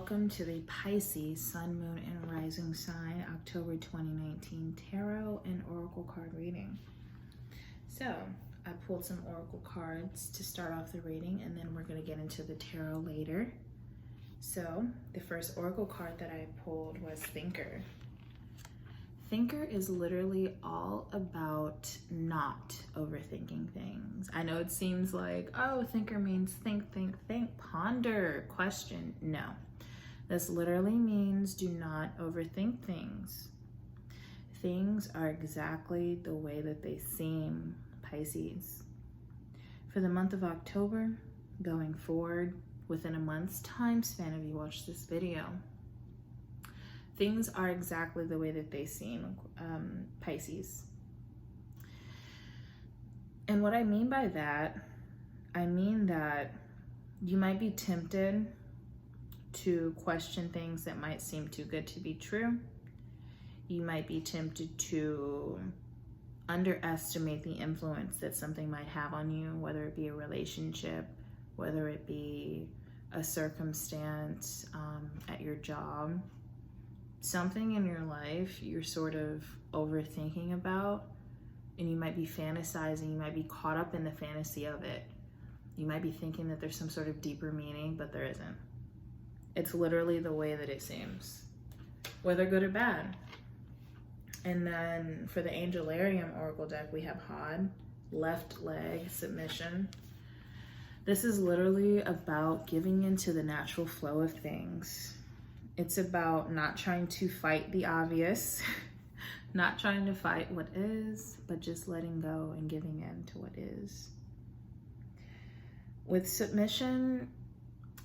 welcome to the Pisces Sun, Moon, and Rising sign October 2019 Tarot and Oracle card reading. So I pulled some Oracle cards to start off the reading, and then we're going to get into the Tarot later. So the first Oracle card that I pulled was Thinker. Thinker is literally all about not overthinking things. I know it seems like, oh, thinker means think, ponder, question. No, this literally means do not overthink things. Things are exactly the way that they seem, Pisces. For the month of October, going forward, within a month's time span of you watch this video, things are exactly the way that they seem, Pisces. And what I mean by that, I mean that you might be tempted to question things that might seem too good to be true. You might be tempted to underestimate the influence that something might have on you, whether it be a relationship, whether it be a circumstance at your job. Something in your life you're sort of overthinking about, and you might be fantasizing, you might be caught up in the fantasy of it. You might be thinking that there's some sort of deeper meaning, but there isn't. It's literally the way that it seems, whether good or bad. And then for the Angelarium Oracle deck, we have Hod, left leg, submission. This is literally about giving into the natural flow of things. It's about not trying to fight the obvious, not trying to fight what is, but just letting go and giving in to what is. With submission,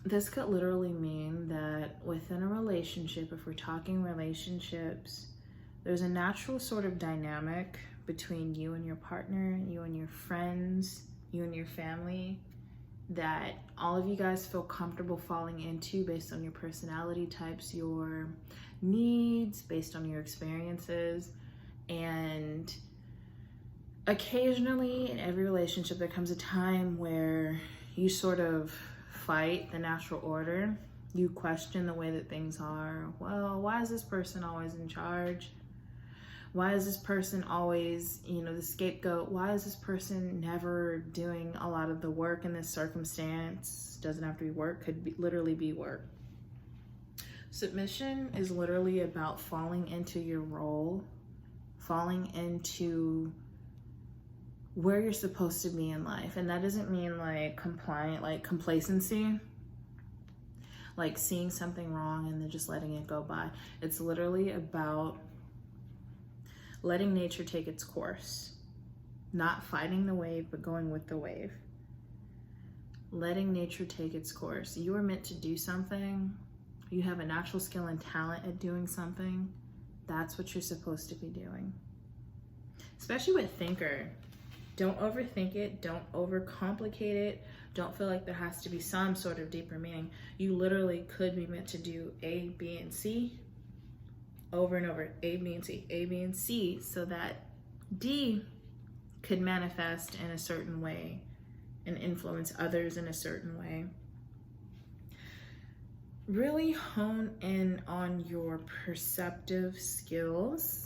this could literally mean that within a relationship, if we're talking relationships, there's a natural sort of dynamic between you and your partner, you and your friends, you and your family, that all of you guys feel comfortable falling into based on your personality types, your needs, based on your experiences. And occasionally in every relationship, there comes a time where you sort of fight the natural order. You question the way that things are. Well, why is this person always in charge? Why is this person always, the scapegoat? Why is this person never doing a lot of the work in this circumstance? Doesn't have to be work, literally be work. Submission is literally about falling into your role, falling into where you're supposed to be in life. And that doesn't mean like compliant, like complacency, like seeing something wrong and then just letting it go by. It's literally about letting nature take its course, not fighting the wave, but going with the wave. Letting nature take its course. You are meant to do something. You have a natural skill and talent at doing something. That's what you're supposed to be doing. Especially with Thinker. Don't overthink it. Don't overcomplicate it. Don't feel like there has to be some sort of deeper meaning. You literally could be meant to do A, B, and C over and over, A, B, and C, A, B, and C, so that D could manifest in a certain way and influence others in a certain way. Really hone in on your perceptive skills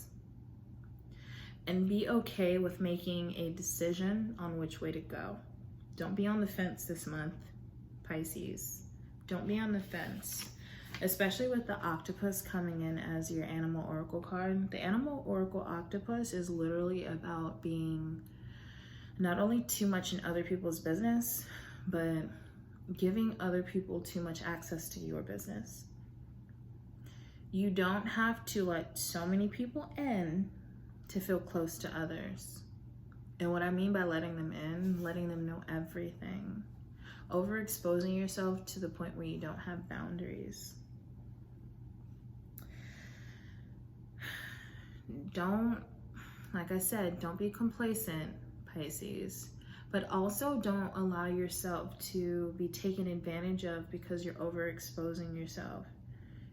and be okay with making a decision on which way to go. Don't be on the fence this month, Pisces. Don't be on the fence. Especially with the octopus coming in as your animal oracle card. The animal oracle octopus is literally about being not only too much in other people's business, but giving other people too much access to your business. You don't have to let so many people in to feel close to others. And what I mean by letting them in, letting them know everything. Overexposing yourself to the point where you don't have boundaries. Don't, like I said, don't be complacent, Pisces, but also don't allow yourself to be taken advantage of because you're overexposing yourself.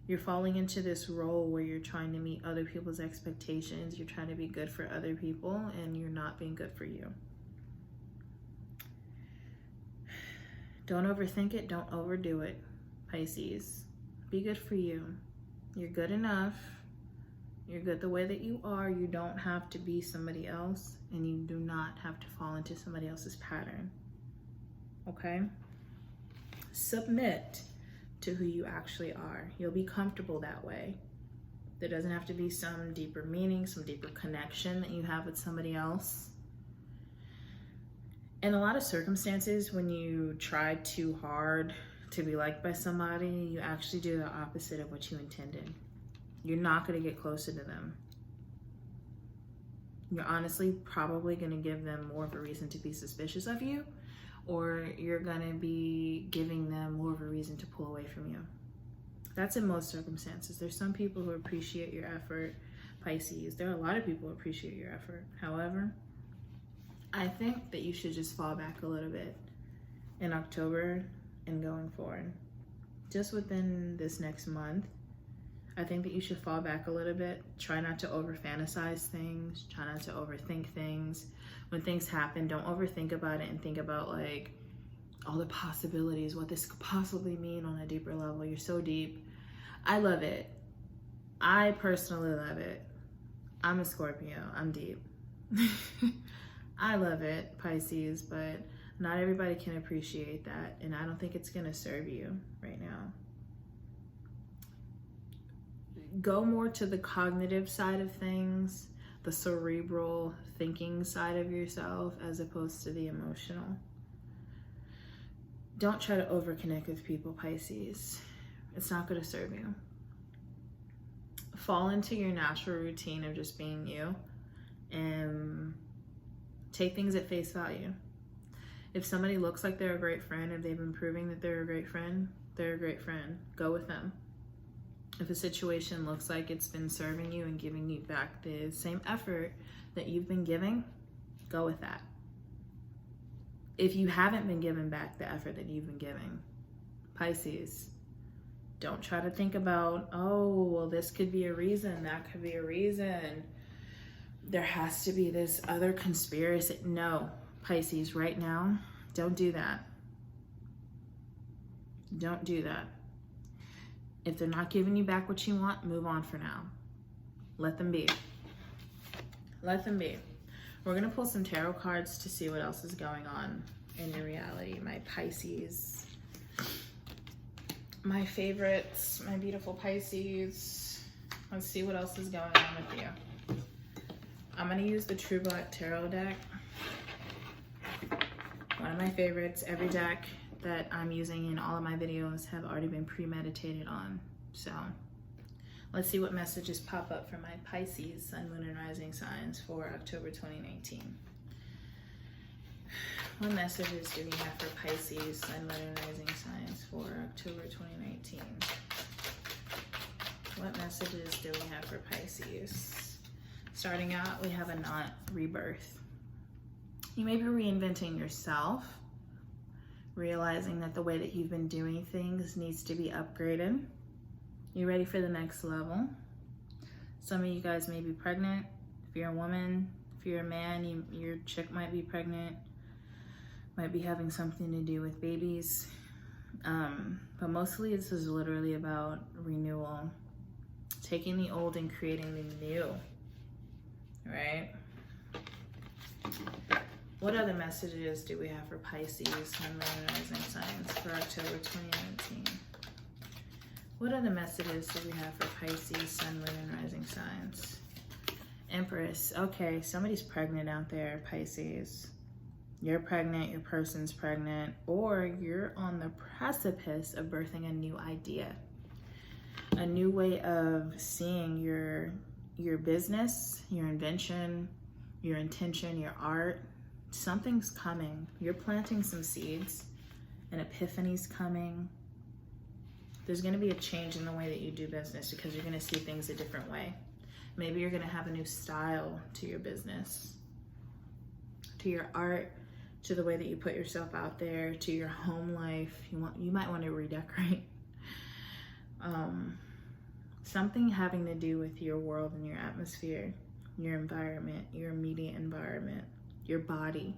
You're falling into this role where you're trying to meet other people's expectations. You're trying to be good for other people and you're not being good for you. Don't overthink it. Don't overdo it, Pisces. Be good for you. You're good enough. You're good the way that you are. You don't have to be somebody else, and you do not have to fall into somebody else's pattern. Okay? Submit to who you actually are. You'll be comfortable that way. There doesn't have to be some deeper meaning, some deeper connection that you have with somebody else. In a lot of circumstances, when you try too hard to be liked by somebody, you actually do the opposite of what you intended. You're not going to get closer to them. You're honestly probably going to give them more of a reason to be suspicious of you, or you're going to be giving them more of a reason to pull away from you. That's in most circumstances. There's some people who appreciate your effort, Pisces. There are a lot of people who appreciate your effort. However, I think that you should just fall back a little bit in October and going forward. Just within this next month, I think that you should fall back a little bit. Try not to over fantasize things. Try not to overthink things. When things happen, don't overthink about it and think about like all the possibilities, what this could possibly mean on a deeper level. You're so deep. I love it. I personally love it. I'm a Scorpio. I'm deep. I love it, Pisces, but not everybody can appreciate that, and I don't think it's going to serve you right now. Go more to the cognitive side of things, the cerebral thinking side of yourself, as opposed to the emotional. Don't try to overconnect with people, Pisces. It's not going to serve you. Fall into your natural routine of just being you and take things at face value. If somebody looks like they're a great friend, if they've been proving that they're a great friend, they're a great friend. Go with them. If a situation looks like it's been serving you and giving you back the same effort that you've been giving, go with that. If you haven't been given back the effort that you've been giving, Pisces, don't try to think about, oh, well, this could be a reason, that could be a reason. There has to be this other conspiracy. No, Pisces, right now, don't do that. Don't do that. If they're not giving you back what you want, move on for now. Let them be. Let them be. We're going to pull some tarot cards to see what else is going on in your reality, my Pisces. My favorites, my beautiful Pisces. Let's see what else is going on with you. I'm going to use the True Black Tarot deck. One of my favorites. Every deck that I'm using in all of my videos have already been premeditated on. So let's see what messages pop up for my Pisces, Sun, Moon, and Rising signs for October 2019. What messages do we have for Pisces, Sun, Moon, and Rising signs for October 2019? What messages do we have for Pisces? Starting out, we have a knot, rebirth. You may be reinventing yourself, realizing that the way that you've been doing things needs to be upgraded. You're ready for the next level. Some of you guys may be pregnant. If you're a woman, if you're a man, your chick might be pregnant, might be having something to do with babies. But mostly this is literally about renewal, taking the old and creating the new, right? What other messages do we have for Pisces, Sun, Moon, and Rising signs for October 2019? What other messages do we have for Pisces, Sun, Moon, and Rising signs? Empress. Okay, somebody's pregnant out there, Pisces. You're pregnant, your person's pregnant, or you're on the precipice of birthing a new idea, a new way of seeing your business, your invention, your intention, your art. Something's coming. You're planting some seeds. An epiphany's coming. There's going to be a change in the way that you do business because you're going to see things a different way. Maybe you're going to have a new style to your business, to your art, to the way that you put yourself out there, to your home life. You might want to redecorate. Something having to do with your world and your atmosphere, your environment, your immediate environment, your body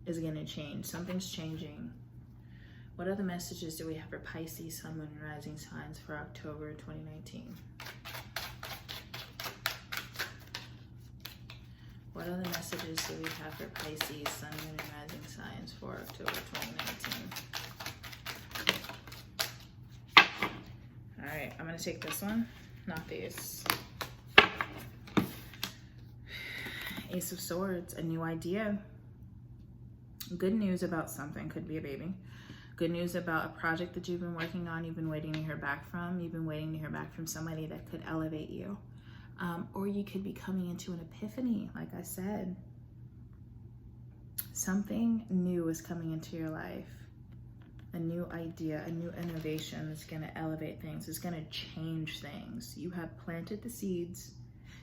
is going to change. Something's changing. What other messages do we have for Pisces, Sun, Moon, and Rising signs for October 2019? What other messages do we have for Pisces, Sun, Moon, and Rising signs for October 2019? All right, I'm going to take this one, not these. Ace of Swords, a new idea. Good news about something, could be a baby. Good news about a project that you've been working on, you've been waiting to hear back from. You've been waiting to hear back from somebody that could elevate you. Or you could be coming into an epiphany, like I said. Something new is coming into your life. A new idea, a new innovation that's going to elevate things. It's going to change things. You have planted the seeds.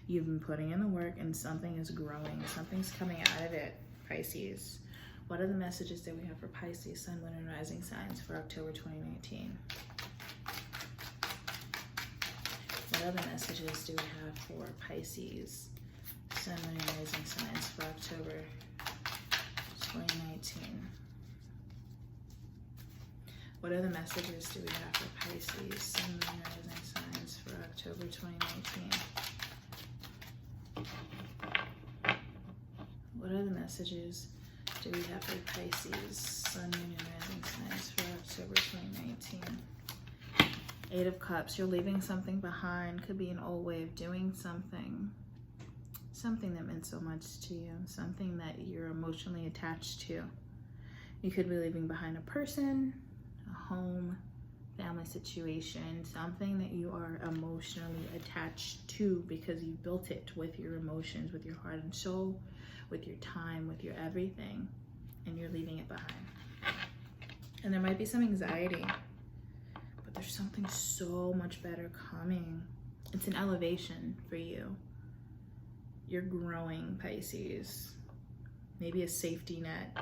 You've been putting in the work, and something is growing. Something's coming out of it, Pisces. What are the messages that we have for Pisces, Sun, Moon, and Rising signs for October 2019? What other messages do we have for Pisces, Sun, Moon, and Rising signs for October 2019? What other messages do we have for Pisces, Sun, Moon, and Rising signs for October 2019? What other messages do we have for Pisces, Sun, Moon, and Rising signs for October 2019? 8 of Cups, you're leaving something behind. Could be an old way of doing something. Something that meant so much to you. Something that you're emotionally attached to. You could be leaving behind a person, a home, family situation. Something that you are emotionally attached to because you built it with your emotions, with your heart and soul, with your time, with your everything, and you're leaving it behind. And there might be some anxiety, but there's something so much better coming. It's an elevation for you. You're growing, Pisces. Maybe a safety net.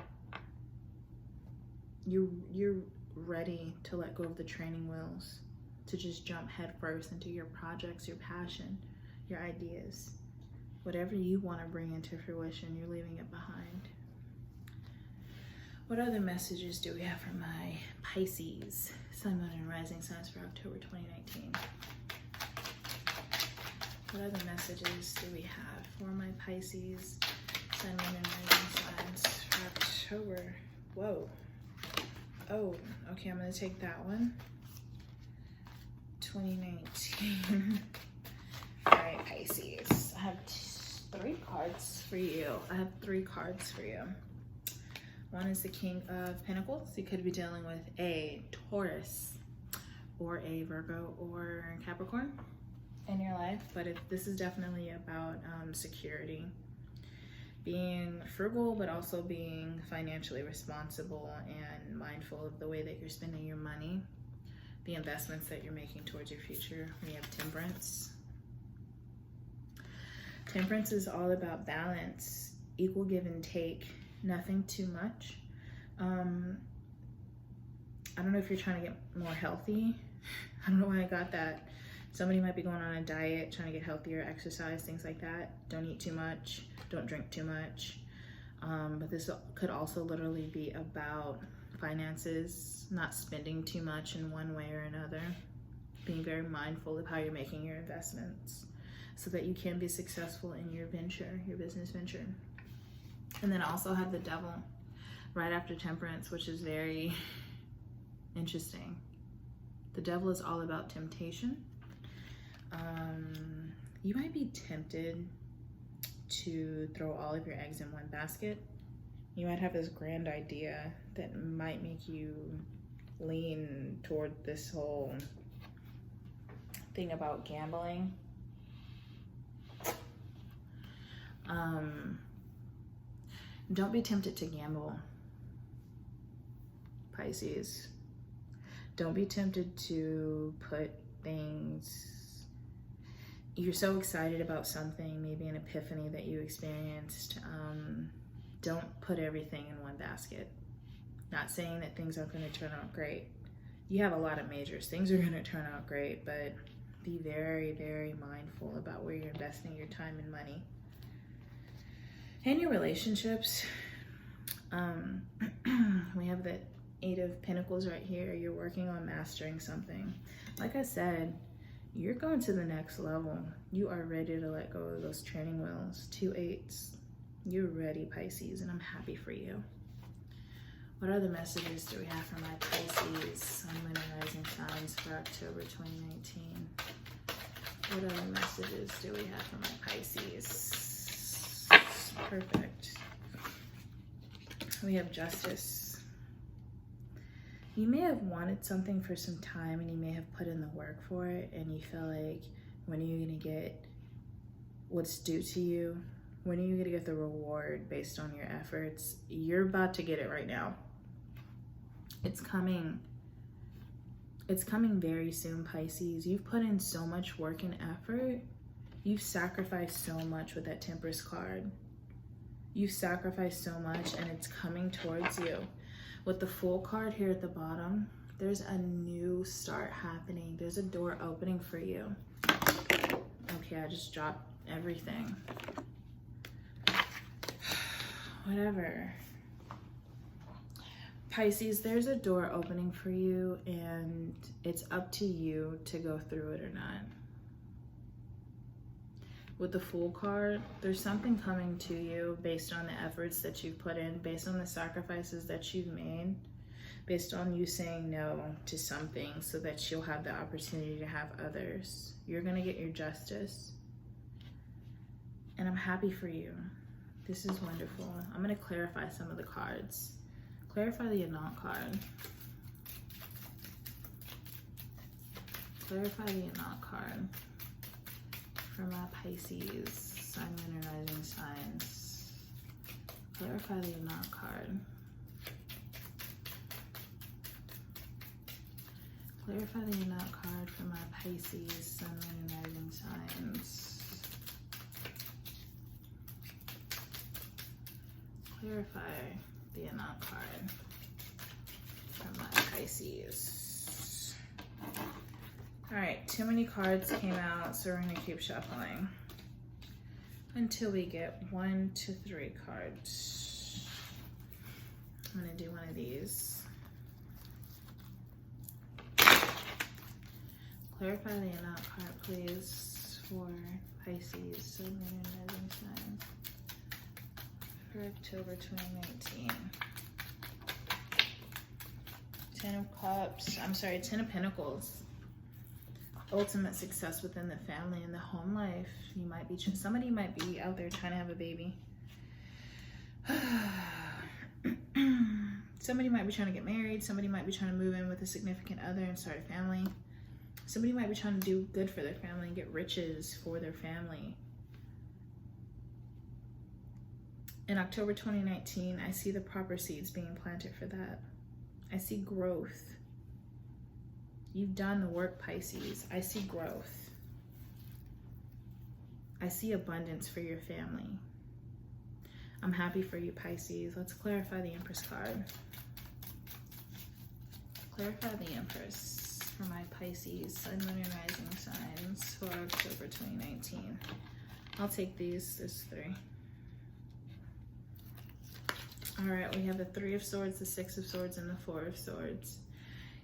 You're ready to let go of the training wheels, to just jump headfirst into your projects, your passion, your ideas. Whatever you want to bring into fruition, you're leaving it behind. What other messages do we have for my Pisces, Sun, Moon, and Rising signs for October 2019? What other messages do we have for my Pisces, Sun, Moon, and Rising signs for October? Whoa. Oh, okay, I'm going to take that one. 2019. All right, Pisces. I have 3 cards for you. One is the King of Pentacles. You could be dealing with a Taurus or a Virgo or Capricorn in your life, but this is definitely about security. Being frugal, but also being financially responsible and mindful of the way that you're spending your money, the investments that you're making towards your future. We have Temperance. Temperance is all about balance, equal give and take, nothing too much. I don't know if you're trying to get more healthy. I don't know why I got that. Somebody might be going on a diet, trying to get healthier, exercise, things like that. Don't eat too much, don't drink too much. But this could also literally be about finances, not spending too much in one way or another. Being very mindful of how you're making your investments so that you can be successful in your venture, your business venture. And then I also have the Devil right after Temperance, which is very interesting. The Devil is all about temptation. You might be tempted to throw all of your eggs in one basket. You might have this grand idea that might make you lean toward this whole thing about gambling. Don't be tempted to gamble, Pisces. Don't be tempted to put things, you're so excited about something, maybe an epiphany that you experienced. Don't put everything in one basket. Not saying that things aren't going to turn out great. You have a lot of majors. Things are going to turn out great, but be very, very mindful about where you're investing your time and money. And your relationships. We have the Eight of Pentacles right here. You're working on mastering something. Like I said, you're going to the next level. You are ready to let go of those training wheels. 2 8s. You're ready, Pisces, and I'm happy for you. What other messages do we have for my Pisces, Sun, Moon, and Rising signs for October 2019? What other messages do we have for my Pisces? Perfect. We have Justice. You may have wanted something for some time and you may have put in the work for it, and you feel like, when are you going to get what's due to you? When are you going to get the reward based on your efforts? You're about to get it right now. It's coming. It's coming very soon, Pisces. You've put in so much work and effort. You've sacrificed so much with that Temperance card. You've sacrificed so much and it's coming towards you. With the Fool card here at the bottom, there's a new start happening. There's a door opening for you. Okay, I just dropped everything. Whatever. Pisces, there's a door opening for you and it's up to you to go through it or not. With the Fool card, there's something coming to you based on the efforts that you've put in, based on the sacrifices that you've made, based on you saying no to something so that you'll have the opportunity to have others. You're going to get your justice. And I'm happy for you. This is wonderful. I'm going to clarify some of the cards. Clarify the Anant card. Clarify the Anant card for my Pisces, Sun, Moon, and Rising signs. Clarify the Anant card. Clarify the Anant card for my Pisces, Sun, Moon, and Rising signs. Clarify the Anant card for my Pisces. All right, too many cards came out, so we're gonna keep shuffling until we get 1 to 3 cards. I'm gonna do one of these. Clarify the Anant card, please, for Pisces, Sun, Moon, and Rising signs for October 2019. 10 of Cups, I'm sorry, 10 of Pentacles. Ultimate success within the family and the home life. You might be, somebody might be out there trying to have a baby. Somebody might be trying to get married. Somebody might be trying to move in with a significant other and start a family. Somebody might be trying to do good for their family and get riches for their family. In October 2019, I see the proper seeds being planted for that. I see growth. You've done the work, Pisces. I see growth. I see abundance for your family. I'm happy for you, Pisces. Let's clarify the Empress card. Clarify the Empress for my Pisces, Sun, Moon, and Rising signs for October 2019. I'll take these. There's 3. All right, we have the 3 of Swords, the 6 of Swords, and the 4 of Swords.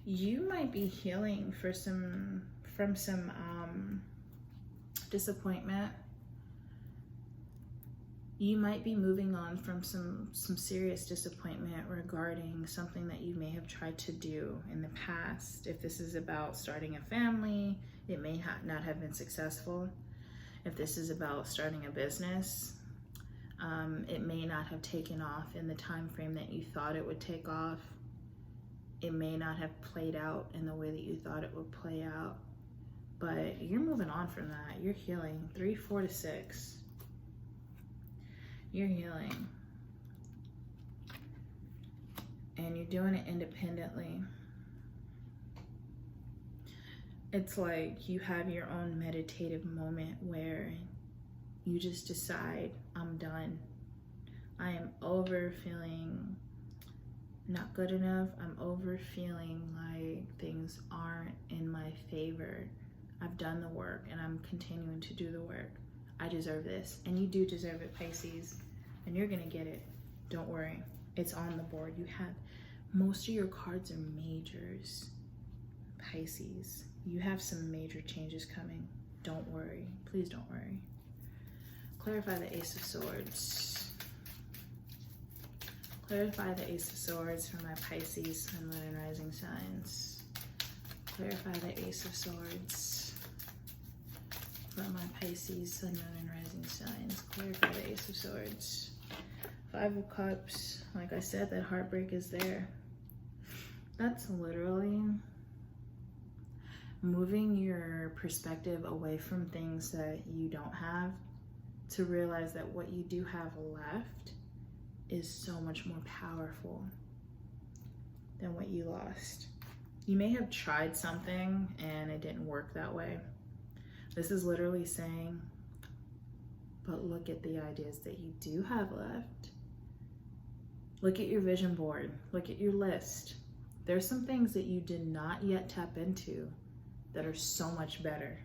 You might be healing from some disappointment. You might be moving on from some serious disappointment regarding something that you may have tried to do in the past. If this is about starting a family, it may not have been successful. If this is about starting a business, it may not have taken off in the time frame that you thought it would take off. It may not have played out in the way that you thought it would play out, but you're moving on from that. You're healing. 3, 4 to 6. You're healing. And you're doing it independently. It's like you have your own meditative moment where you just decide, I'm done. I am over feeling not good enough. I'm over feeling like things aren't in my favor. I've done the work and I'm continuing to do the work. I deserve this. And you do deserve it, Pisces. And you're gonna get it. Don't worry. It's on the board. You have Most of your cards are majors. Pisces, you have some major changes coming. Don't worry. Please don't worry. Clarify the Ace of Swords. Clarify the Ace of Swords for my Pisces, Sun, Moon, and Rising signs. Clarify the Ace of Swords for my Pisces, Sun, Moon, and Rising signs. Clarify the Ace of Swords. Five of Cups. Like I said, that heartbreak is there. That's literally moving your perspective away from things that you don't have to realize that what you do have left is so much more powerful than what you lost. You may have tried something and it didn't work that way. This is literally saying, but look at the ideas that you do have left. Look at your vision board. Look at your list. There's some things that you did not yet tap into that are so much better.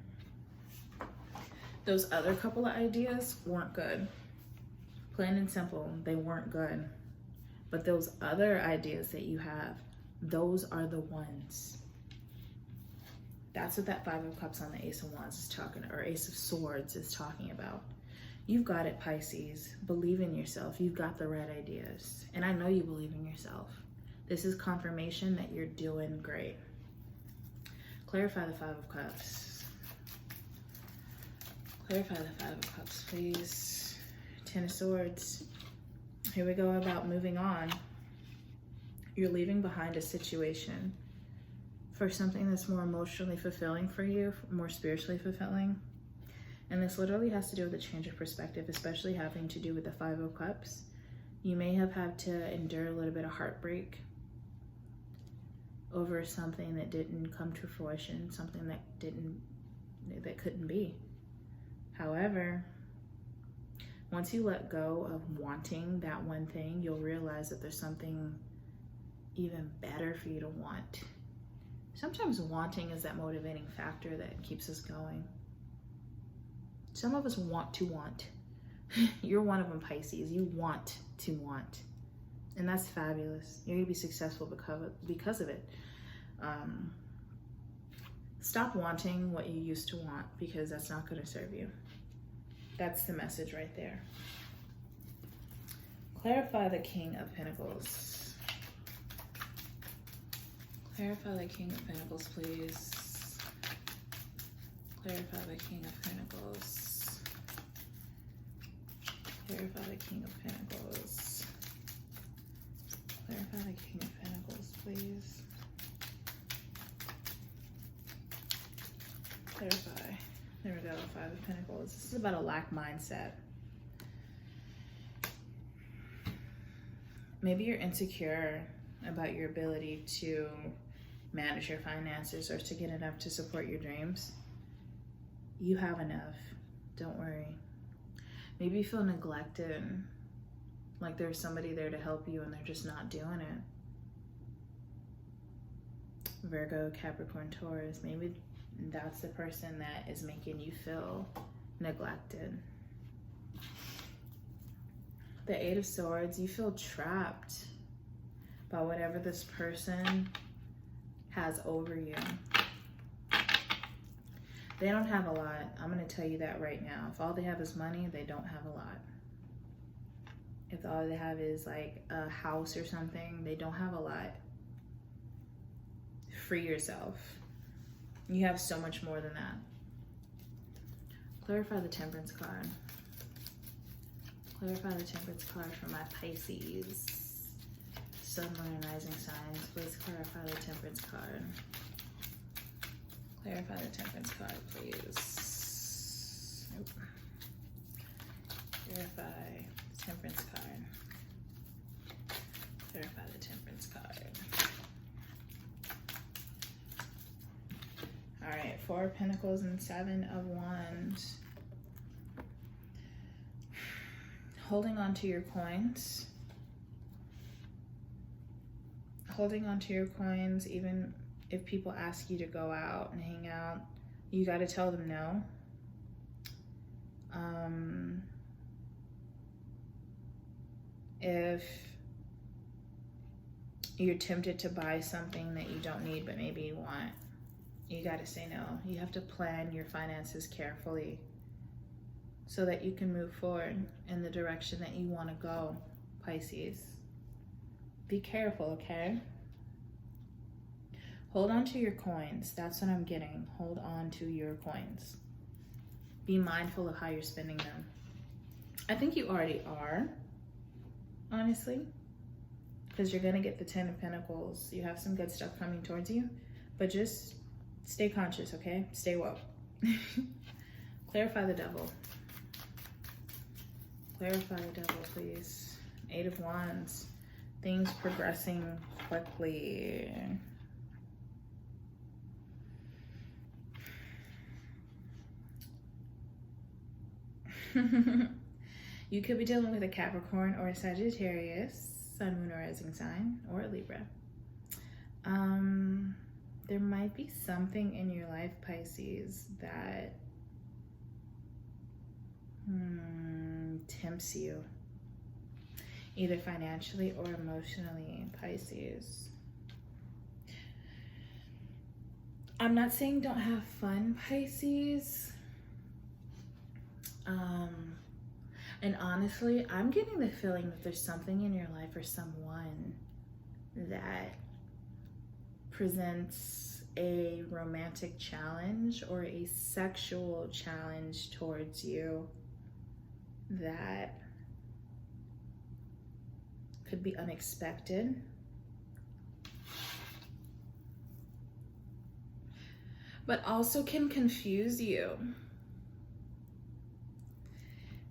Those other couple of ideas weren't good. Plain and simple, they weren't good. But those other ideas that you have, those are the ones. That's what that Five of Cups on the Ace of Wands is talking, or Ace of Swords is talking about. You've got it, Pisces. Believe in yourself. You've got the right ideas. And I know you believe in yourself. This is confirmation that you're doing great. Clarify the Five of Cups. Clarify the Five of Cups, please. Ten of Swords. Here we go about moving on. You're leaving behind a situation for something that's more emotionally fulfilling for you, more spiritually fulfilling. And this literally has to do with a change of perspective, especially having to do with the Five of Cups. You may have had to endure a little bit of heartbreak over something that didn't come to fruition, something that couldn't be. However, once you let go of wanting that one thing, you'll realize that there's something even better for you to want. Sometimes wanting is that motivating factor that keeps us going. Some of us want to want. You're one of them, Pisces. You want to want. And that's fabulous. You're going to be successful because of it. Stop wanting what you used to want, because that's not going to serve you. That's the message right there. Clarify the King of Pentacles. Clarify the King of Pentacles, please. Clarify the King of Pentacles. Clarify the King of Pentacles. Clarify the King of Pentacles, please. Clarify. There we go, Five of Pentacles. This is about a lack mindset. Maybe you're insecure about your ability to manage your finances or to get enough to support your dreams. You have enough. Don't worry. Maybe you feel neglected, like there's somebody there to help you and they're just not doing it. Virgo, Capricorn, Taurus. Maybe that's the person that is making you feel neglected. The Eight of Swords, you feel trapped by whatever this person has over you. They don't have a lot. I'm going to tell you that right now. If all they have is money, they don't have a lot. If all they have is like a house or something, they don't have a lot. Free yourself. You have so much more than that. Clarify the Temperance card. Clarify the Temperance card for my Pisces. Sun, Moon, and Rising signs. Please clarify the Temperance card. Clarify the Temperance card, please. Nope. Clarify the Temperance card. Clarify the Temperance card. All right, Four of Pentacles and Seven of Wands. Holding on to your coins. Holding on to your coins, even if people ask you to go out and hang out, you got to tell them no. If You're tempted to buy something that you don't need, but maybe you want. You got to say no. You have to plan your finances carefully so that you can move forward in the direction that you want to go, Pisces. Be careful, okay? Hold on to your coins. That's what I'm getting. Hold on to your coins. Be mindful of how you're spending them. I think you already are, honestly, because you're going to get the 10 of Pentacles. You have some good stuff coming towards you, but just stay conscious, okay? Stay woke. Clarify the Devil. Clarify the Devil, please. 8 of Wands. Things progressing quickly. You could be dealing with a Capricorn or a Sagittarius, Sun, Moon, or Rising sign, or a Libra. There might be something in your life, Pisces, that tempts you, either financially or emotionally, Pisces. I'm not saying don't have fun, Pisces. And honestly, I'm getting the feeling that there's something in your life or someone that presents a romantic challenge or a sexual challenge towards you that could be unexpected. But also can confuse you.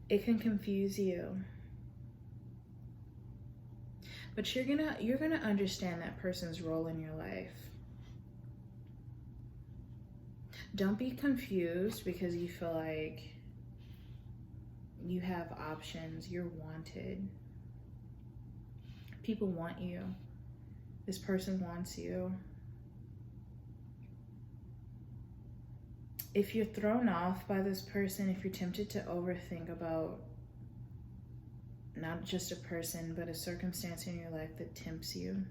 It can confuse you. But you're gonna understand that person's role in your life. Don't be confused because you feel like you have options. You're wanted. People want you. This person wants you. If you're thrown off by this person, if you're tempted to overthink about not just a person, but a circumstance in your life that tempts you,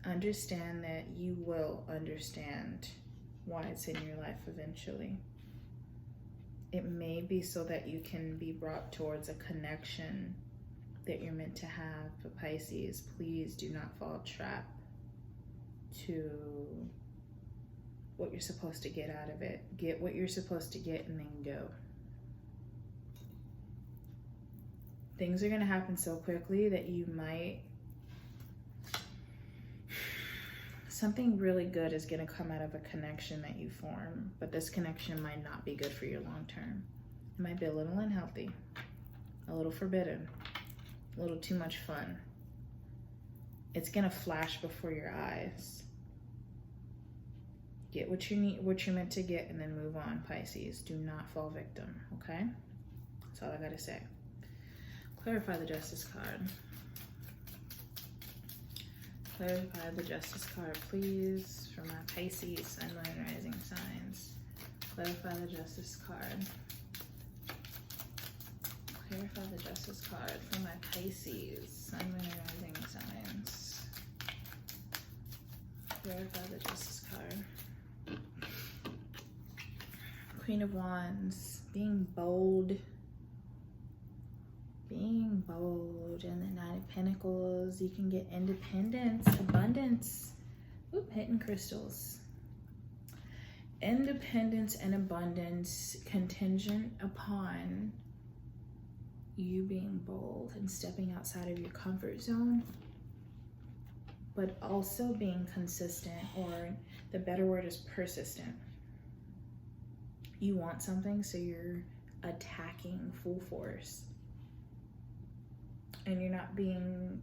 understand that you will understand why it's in your life eventually. It may be so that you can be brought towards a connection that you're meant to have. But Pisces, please do not fall trap to what you're supposed to get out of it. Get what you're supposed to get and then go. Things are going to happen so quickly that you might... Something really good is going to come out of a connection that you form, but this connection might not be good for your long term. It might be a little unhealthy, a little forbidden, a little too much fun. It's going to flash before your eyes. Get what you need, what you're meant to get, and then move on, Pisces. Do not fall victim, okay? That's all I gotta say. Clarify the Justice card. Clarify the Justice card, please, for my Pisces, Sun, Moon, and Rising signs. Clarify the Justice card. Clarify the Justice card for my Pisces, Sun, Moon, and Rising signs. Clarify the Justice card. Queen of Wands, being bold. Being bold. And the Nine of Pentacles, you can get independence, abundance. Oop, hitting crystals. Independence and abundance contingent upon you being bold and stepping outside of your comfort zone, but also being consistent, or the better word is persistent. You want something, so you're attacking full force. And you're not being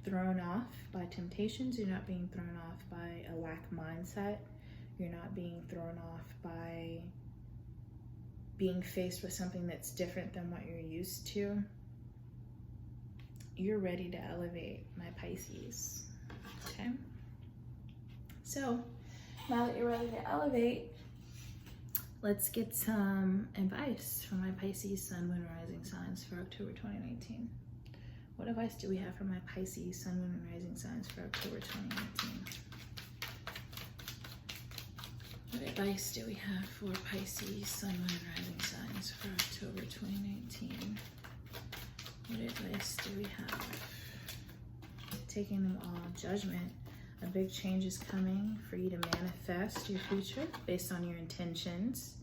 thrown off by temptations. You're not being thrown off by a lack mindset. You're not being thrown off by being faced with something that's different than what you're used to. You're ready to elevate, my Pisces. Okay? So, now that you're ready to elevate, let's get some advice from my Pisces, Sun, Moon, Rising signs for October 2019. What advice do we have for my Pisces, Sun, Moon, and Rising signs for October 2019? What advice do we have for Pisces, Sun, Moon, and Rising signs for October 2019? What advice do we have? Taking them all. Judgment. A big change is coming for you to manifest your future based on your intentions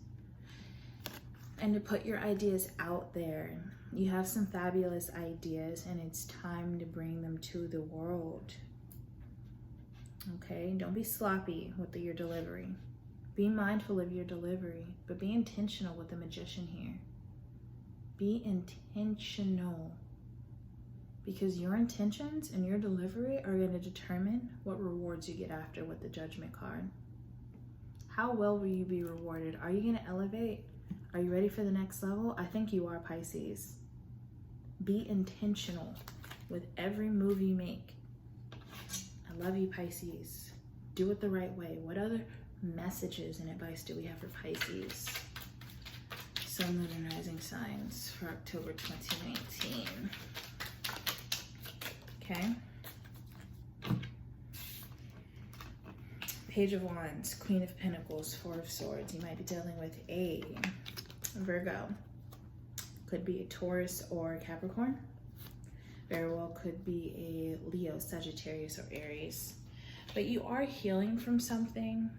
and to put your ideas out there. You have some fabulous ideas and it's time to bring them to the world. Okay, don't be sloppy with your delivery. Be mindful of your delivery, but be intentional with the Magician here. Be intentional, because your intentions and your delivery are going to determine what rewards you get after with the Judgment card. How well will you be rewarded? Are you going to elevate? Are you ready for the next level? I think you are, Pisces. Be intentional with every move you make. I love you, Pisces. Do it the right way. What other messages and advice do we have for Pisces, Sun, Moon, and Rising signs for October 2019? Okay. Page of Wands, Queen of Pentacles, Four of Swords. You might be dealing with a Virgo. Could be a Taurus or a Capricorn. Very well could be a Leo, Sagittarius, or Aries. But you are healing from something.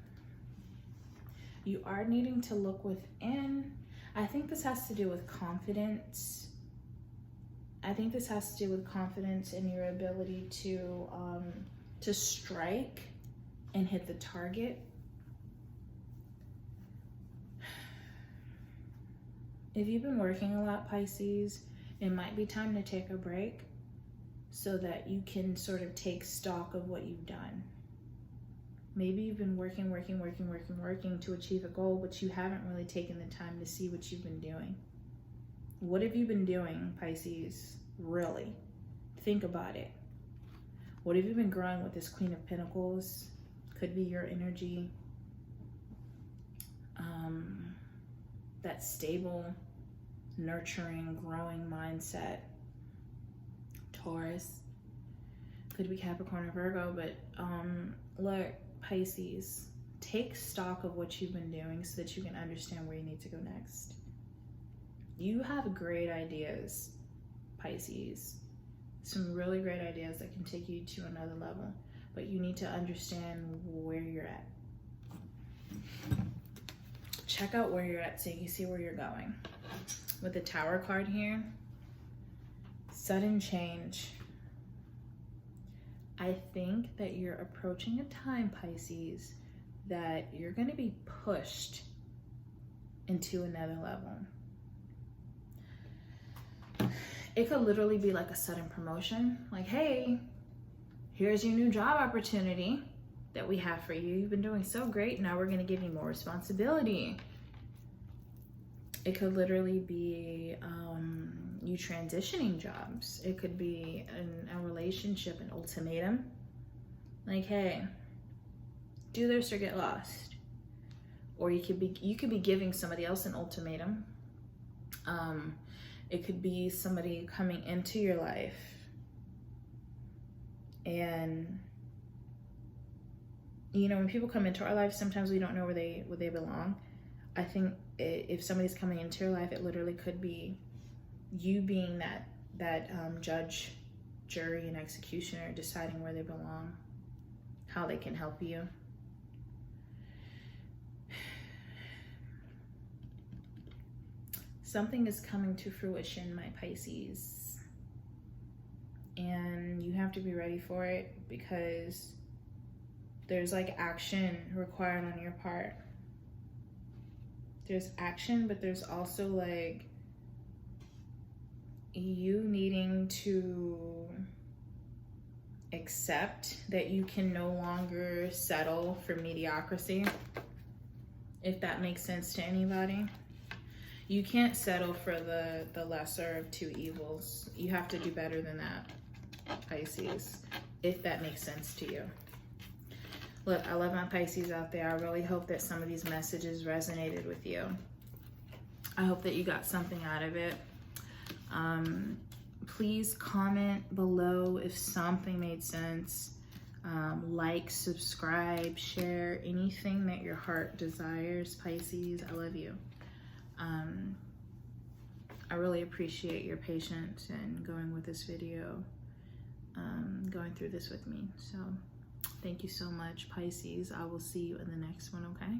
You are needing to look within. I think this has to do with confidence. I think this has to do with confidence in your ability to strike and hit the target. If you've been working a lot, Pisces, it might be time to take a break so that you can sort of take stock of what you've done. Maybe you've been working to achieve a goal, but you haven't really taken the time to see what you've been doing. What have you been doing, Pisces? Really? Think about it. What have you been growing with this Queen of Pentacles? Could be your energy. That stable, nurturing, growing mindset. Taurus. Could be Capricorn or Virgo, but look, Pisces, take stock of what you've been doing so that you can understand where you need to go next. You have great ideas, Pisces. Some really great ideas that can take you to another level, but you need to understand where you're at. Check out where you're at so you can see where you're going. With the Tower card here, sudden change. I think that you're approaching a time, Pisces, that you're going to be pushed into another level. It could literally be like a sudden promotion. Like, hey, here's your new job opportunity that we have for you. You've been doing so great. Now we're going to give you more responsibility. It could literally be you transitioning jobs. It could be a relationship, an ultimatum. Like, hey, do this or get lost. Or you could be giving somebody else an ultimatum. It could be somebody coming into your life and, you know, when people come into our life, sometimes we don't know where they belong. I think if somebody's coming into your life, it literally could be you being that judge, jury, and executioner, deciding where they belong, how they can help you. Something is coming to fruition, my Pisces, and you have to be ready for it because there's like action required on your part. There's action, but there's also like you needing to accept that you can no longer settle for mediocrity, if that makes sense to anybody. You can't settle for the lesser of two evils. You have to do better than that, Pisces, if that makes sense to you. Look, I love my Pisces out there. I really hope that some of these messages resonated with you. I hope that you got something out of it. Please comment below if something made sense. Like, subscribe, share, anything that your heart desires, Pisces. I love you. I really appreciate your patience and going with this video, going through this with me. So thank you so much, Pisces. I will see you in the next one, okay?